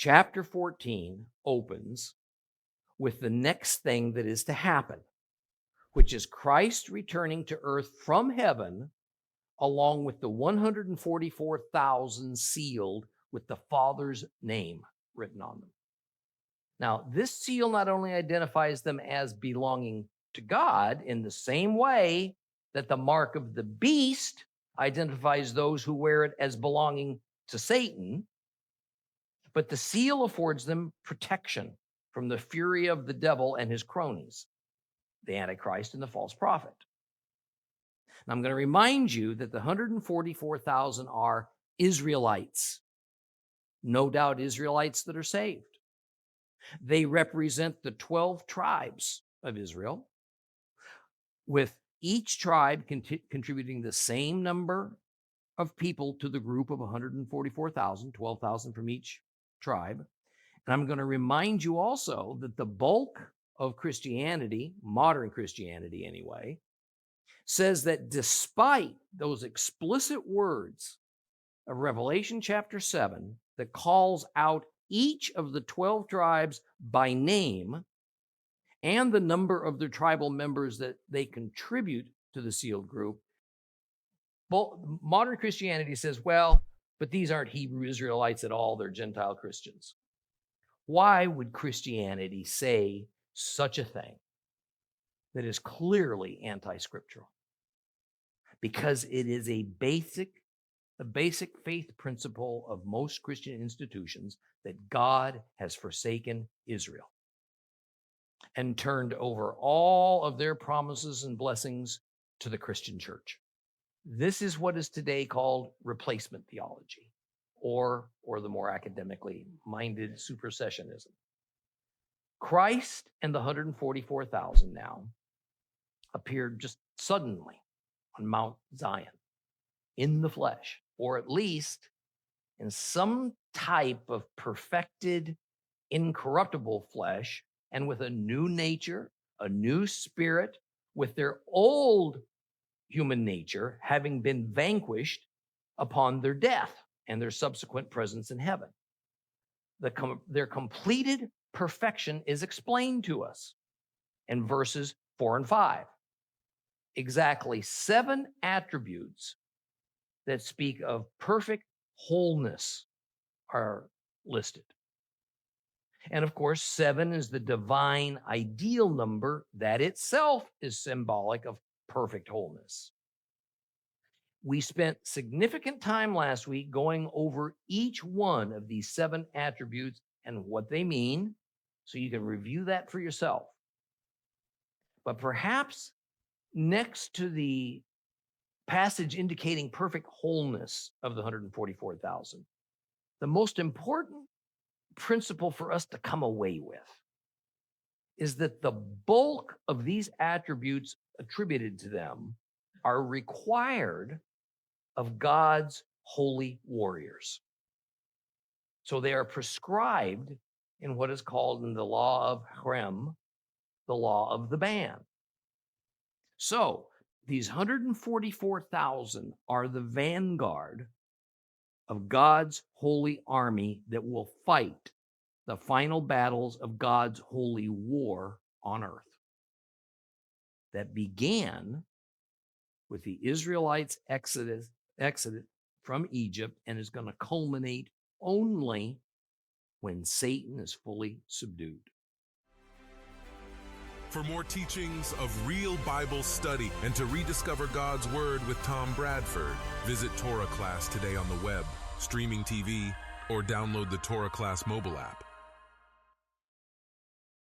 chapter 14 opens with the next thing that is to happen, which is Christ returning to earth from heaven, along with the 144,000 sealed with the Father's name written on them. Now, this seal not only identifies them as belonging to God in the same way that the mark of the beast identifies those who wear it as belonging to Satan, but the seal affords them protection from the fury of the devil and his cronies, the Antichrist and the false prophet. And I'm going to remind you that the 144,000 are Israelites, no doubt Israelites that are saved. They represent the 12 tribes of Israel, with each tribe contributing the same number of people to the group of 144,000, 12,000 from each tribe. And I'm going to remind you also that the bulk of Christianity, modern Christianity anyway, says that despite those explicit words of Revelation chapter 7 that calls out each of the 12 tribes by name and the number of their tribal members that they contribute to the sealed group, modern Christianity says, well, but these aren't Hebrew Israelites at all, they're Gentile Christians. Why would Christianity say such a thing that is clearly anti-scriptural? Because it is a basic faith principle of most Christian institutions that God has forsaken Israel and turned over all of their promises and blessings to the Christian church. This is what is today called replacement theology, or the more academically minded supersessionism. Christ and the 144,000 now appeared just suddenly on Mount Zion in the flesh, or at least in some type of perfected, incorruptible flesh, and with a new nature, a new spirit, with their old human nature having been vanquished upon their death and their subsequent presence in heaven. Their completed perfection is explained to us in verses 4 and 5. Exactly 7 attributes that speak of perfect wholeness are listed. And of course, 7 is the divine ideal number that itself is symbolic of perfect wholeness. We spent significant time last week going over each one of these 7 attributes and what they mean, so you can review that for yourself. But perhaps next to the passage indicating perfect wholeness of the 144,000, the most important principle for us to come away with is that the bulk of these attributes attributed to them are required of God's holy warriors. So they are prescribed in what is called in the law of Hrem, the law of the band. So these 144,000 are the vanguard of God's holy army that will fight the final battles of God's holy war on earth. That began with the Israelites' exodus from Egypt and is going to culminate only when Satan is fully subdued. For more teachings of real Bible study and to rediscover God's Word with Tom Bradford, visit Torah Class today on the web, streaming TV, or download the Torah Class mobile app.